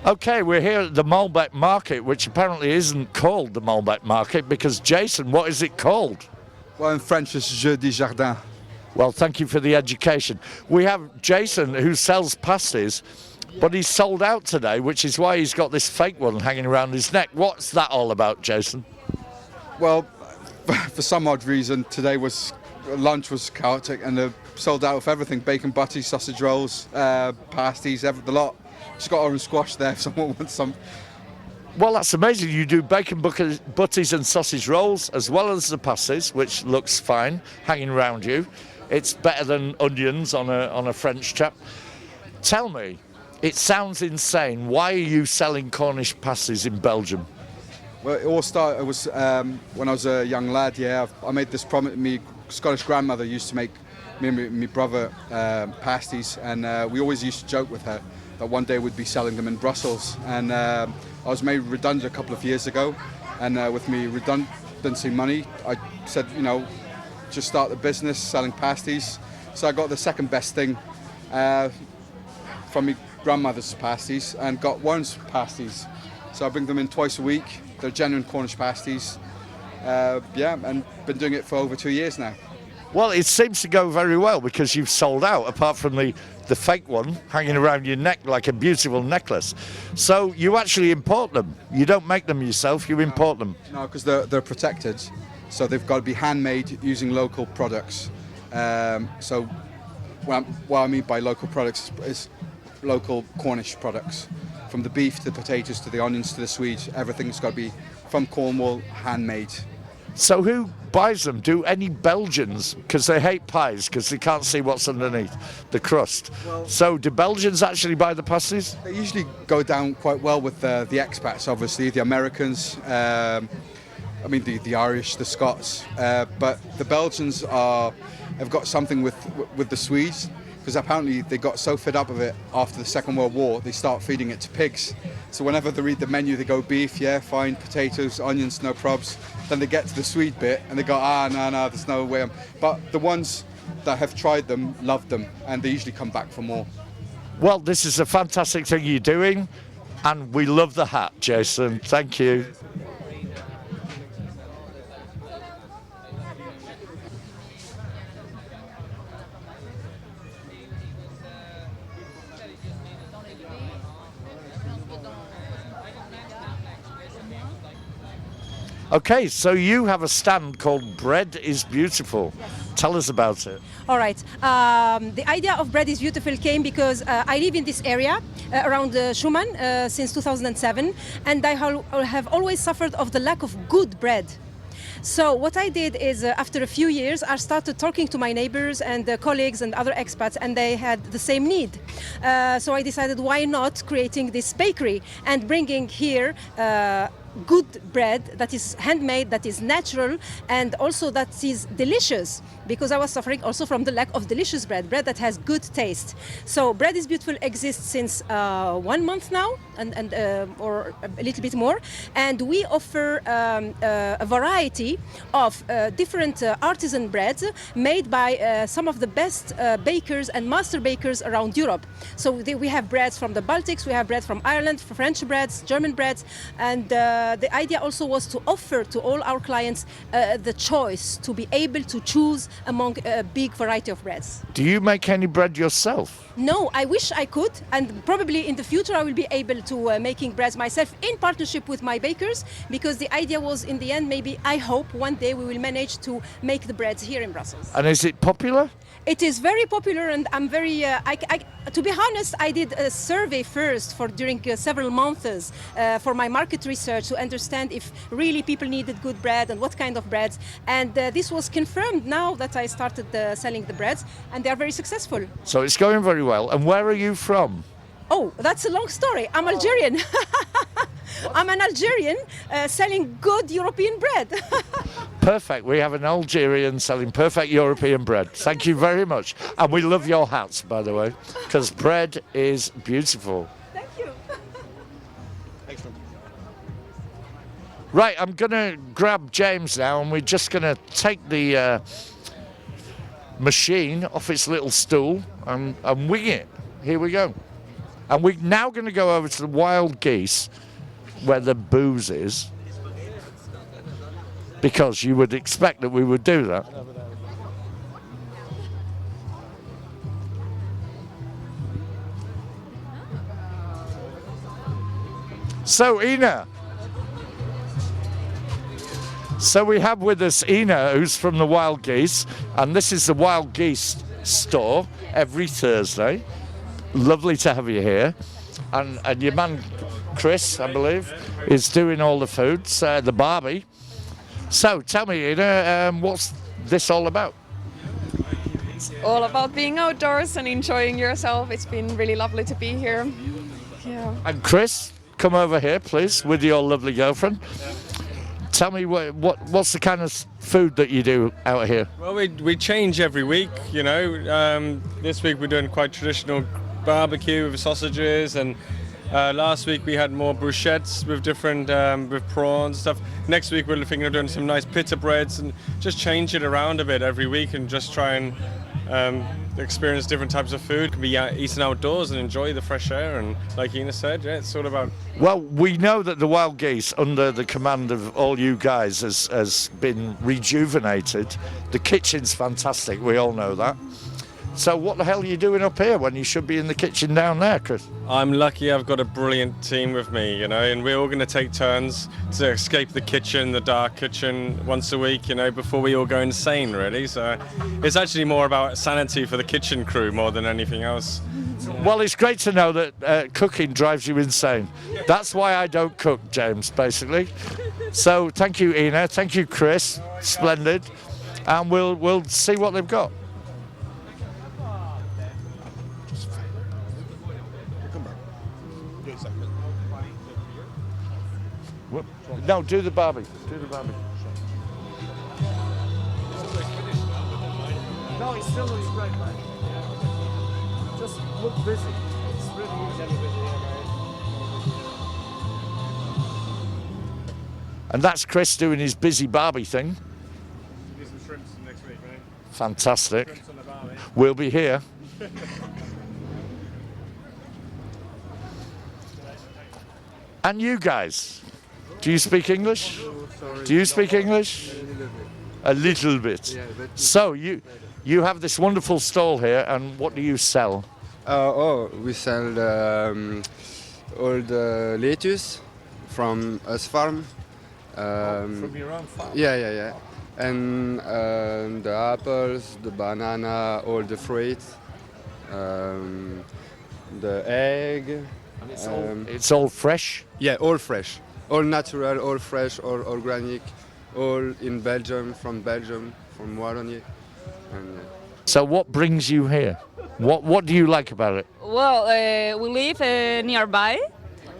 Okay, we're here at the Maalbeek market, which apparently isn't called the Maalbeek market because, Jason, what is it called? Well, in French, it's Jeudi Jardin. Well, thank you for the education. We have Jason who sells pasties, but he's sold out today, which is why he's got this fake one hanging around his neck. What's that all about, Jason? Well, for some odd reason, lunch was chaotic and they're sold out of everything. Bacon butties, sausage rolls, pasties, the lot. Just got orange squash there if someone wants some. Well, that's amazing. You do bacon butties and sausage rolls as well as the pasties, which looks fine, hanging around you. It's better than onions on a French chap. Tell me, it sounds insane. Why are you selling Cornish pasties in Belgium? Well, it all started, when I was a young lad, yeah. I made this promise. My Scottish grandmother used to make me and my brother pasties, and we always used to joke with her that one day we'd be selling them in Brussels. And I was made redundant a couple of years ago, and with me redundancy money, I said, just start the business selling pasties. So I got the second best thing from my grandmother's pasties and got Warren's pasties. So I bring them in twice a week. They're genuine Cornish pasties. And been doing it for over 2 years now. Well, it seems to go very well because you've sold out, apart from the fake one hanging around your neck like a beautiful necklace. So you actually import them. You don't make them yourself, you import them. No, because they're protected. So they've got to be handmade using local products. So what I mean by local products is local Cornish products. From the beef to the potatoes to the onions to the swedes, everything's got to be from Cornwall, handmade. So who buys them? Do any Belgians, because they hate pies because they can't see what's underneath the crust. So do Belgians actually buy the pasties? They usually go down quite well with the expats, obviously, the Americans, the Irish, the Scots. But the Belgians have got something with the Swedes, because apparently they got so fed up of it after the Second World War, they start feeding it to pigs. So whenever they read the menu, they go beef, yeah, fine, potatoes, onions, no probs. Then they get to the Swede bit and they go, no, there's no way. But the ones that have tried them love them, and they usually come back for more. Well, this is a fantastic thing you're doing, and we love the hat, Jason. Thank you. Okay, so you have a stand called Bread is Beautiful. Tell us about it. All right. The idea of Bread is Beautiful came because I live in this area around Schumann since 2007, and I have always suffered of the lack of good bread. So what I did is, after a few years, I started talking to my neighbors and colleagues and other expats, and they had the same need. So I decided, why not creating this bakery and bringing here good bread that is handmade, that is natural, and also that is delicious, because I was suffering also from the lack of delicious bread that has good taste. So Bread is Beautiful exists since 1 month now, and or a little bit more, and we offer a variety of different artisan breads made by some of the best bakers and master bakers around Europe. So we have breads from the Baltics, we have bread from Ireland, French breads, German breads, and the idea also was to offer to all our clients the choice to be able to choose among a big variety of breads. Do you make any bread yourself? No, I wish I could, and probably in the future I will be able to making breads myself in partnership with my bakers, because the idea was, in the end, maybe I hope one day we will manage to make the breads here in Brussels. And is it popular? It is very popular, and I'm very. To be honest, I did a survey first during several months for my market research to understand if really people needed good bread and what kind of breads. And this was confirmed now that I started selling the breads, and they are very successful. So it's going very well. And where are you from? Oh, that's a long story. I'm Algerian. I'm an Algerian selling good European bread. Perfect. We have an Algerian selling perfect European bread. Thank you very much. And we love your hats, by the way, because bread is beautiful. Thank you. Excellent. Right, I'm going to grab James now, and we're just going to take the machine off its little stool and wing it. Here we go. And we're now going to go over to the wild geese where the booze is, because you would expect that we would do that. So Ina, so we have with us Ina, who's from the Wild Geese, and this is the Wild Geese store every Thursday. Lovely to have you here. And your man Chris, I believe, is doing all the foods, the Barbie. So tell me, Ina, what's this all about? It's all about being outdoors and enjoying yourself. It's been really lovely to be here. Yeah. And Chris, come over here, please, with your lovely girlfriend. Tell me what's the kind of food that you do out here? Well, we change every week, you know. This week we're doing quite traditional barbecue with sausages, and last week we had more bruschettes with different with prawns and stuff. Next week we're thinking of doing some nice pita breads, and just change it around a bit every week and just try and experience different types of food. Can be eaten outdoors and enjoy the fresh air, and like Ina said, yeah, it's all about. Well, we know that the Wild Geese, under the command of all you guys, has been rejuvenated. The kitchen's fantastic, we all know that. So what the hell are you doing up here when you should be in the kitchen down there, Chris? I'm lucky I've got a brilliant team with me, you know, and we're all going to take turns to escape the kitchen, the dark kitchen, once a week, you know, before we all go insane, really. So it's actually more about sanity for the kitchen crew more than anything else. Well, it's great to know that cooking drives you insane. That's why I don't cook, James, basically. So thank you, Ina. Thank you, Chris. Splendid. And we'll see what they've got. No, do the Barbie. Do the Barbie. No, it still looks great, mate. Just look busy. It's really easy. And that's Chris doing his busy Barbie thing. Do some shrimps next week, mate. Fantastic. Shrimps on the Barbie. We'll be here. And you guys, do you speak English? Do you speak English? A little bit. So you have this wonderful stall here, and what do you sell? We sell all the lettuce from us farm. From your own farm? Yeah. And the apples, the banana, all the fruits, the egg. And it's all fresh? Yeah, all fresh. All natural, all fresh, all organic, all in Belgium, from Wallonie. And, So what brings you here? What do you like about it? Well, we live nearby,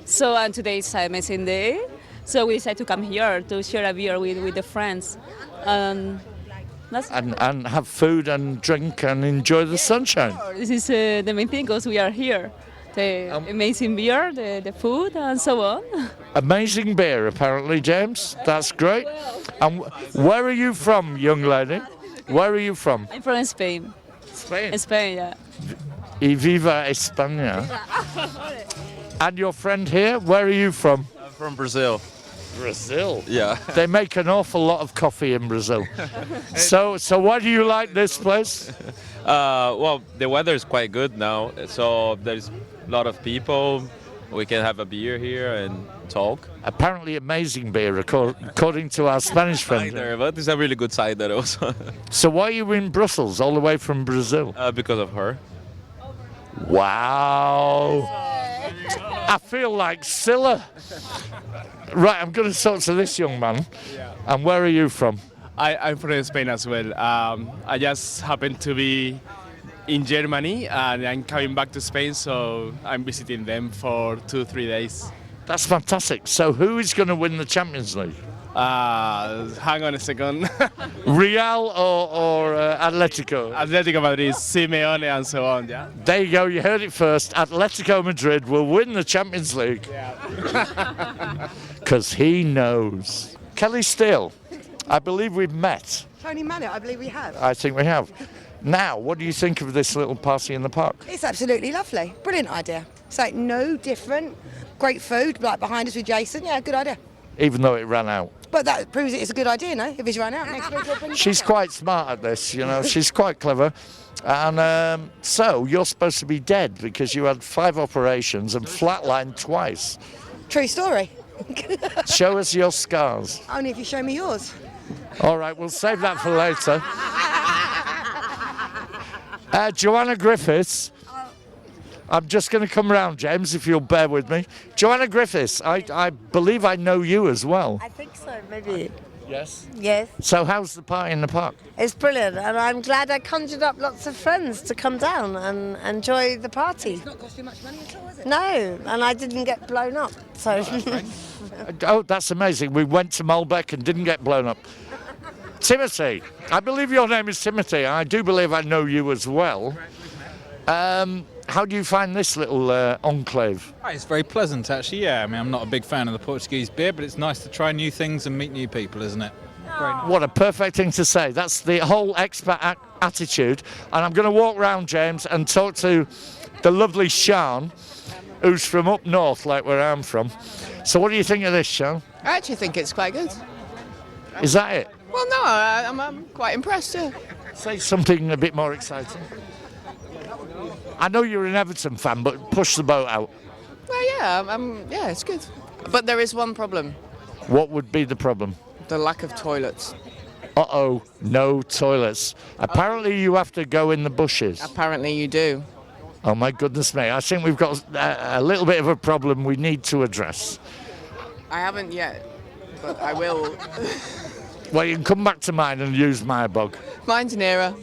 so and today is an amazing day. So we decided to come here to share a beer with the friends. And have food and drink and enjoy the sunshine. This is the main thing, because we are here. The amazing beer, the food, and so on. Amazing beer, apparently, James. That's great. And where are you from, young lady? Where are you from? I'm from Spain. Spain. Spain, yeah. Y viva España. And your friend here, where are you from? I'm from Brazil. Brazil? Yeah. They make an awful lot of coffee in Brazil. So why do you like this place? Well, the weather is quite good now, so there's a lot of people. We can have a beer here and talk. Apparently amazing beer, according to our Spanish friend. Cider, but it's a really good cider also. So why are you in Brussels, all the way from Brazil? Because of her. Wow. I feel like Scylla. Right, I'm going to talk to this young man. Yeah. And where are you from? I'm from Spain as well. I just happened to be in Germany and I'm coming back to Spain, so I'm visiting them for 2-3 days. That's fantastic. So who is going to win the Champions League? Hang on a second. Real or Atletico? Atletico Madrid, Simeone and so on, yeah? There you go, you heard it first. Atletico Madrid will win the Champions League. Because he knows. Kelly Steele, I believe we've met. Tony Mallett, I believe we have. I think we have. Now, what do you think of this little party in the park? It's absolutely lovely. Brilliant idea. It's like no different. Great food, like behind us with Jason. Yeah, good idea. Even though it ran out. But that proves it's a good idea, no? If he's run out, next week we'll bring it She's back. quite smart at this, you know. She's quite clever. And so you're supposed to be dead because you had 5 operations and flatlined twice. True story. Show us your scars. Only if you show me yours. All right, we'll save that for later. Joanna Griffiths. I'm just going to come round, James, if you'll bear with me. Joanna Griffiths, I believe I know you as well. I think so, maybe. Yes? Yes, So how's the party in the park? it's brilliant, and I'm glad I conjured up lots of friends to come down and enjoy the party. It's not cost you much money at all, is it? No, and I didn't get blown up, so Oh, that's amazing. We went to Maalbeek and didn't get blown up. Timothy, I believe your name is Timothy. I do believe I know you as well. How do you find this little enclave? Oh, it's very pleasant, actually. Yeah, I mean, I'm not a big fan of the Portuguese beer, but it's nice to try new things and meet new people, isn't it? Very nice. What a perfect thing to say. That's the whole expat attitude. And I'm going to walk round, James, and talk to the lovely Sean, who's from up north, like where I'm from. So what do you think of this, Sean? I actually think it's quite good. Is that it? Well, no, I'm quite impressed. Yeah. Say something a bit more exciting. I know you're an Everton fan, but push the boat out. Well, yeah, it's good. But there is one problem: What would be the problem? the lack of toilets. Uh-oh, no toilets. Apparently you have to go in the bushes. Apparently, you do. Oh my goodness me, I think we've got a little bit of a problem we need to address. I haven't yet, but I will. Well, you can come back to mine and use my bog. Mine's nearer.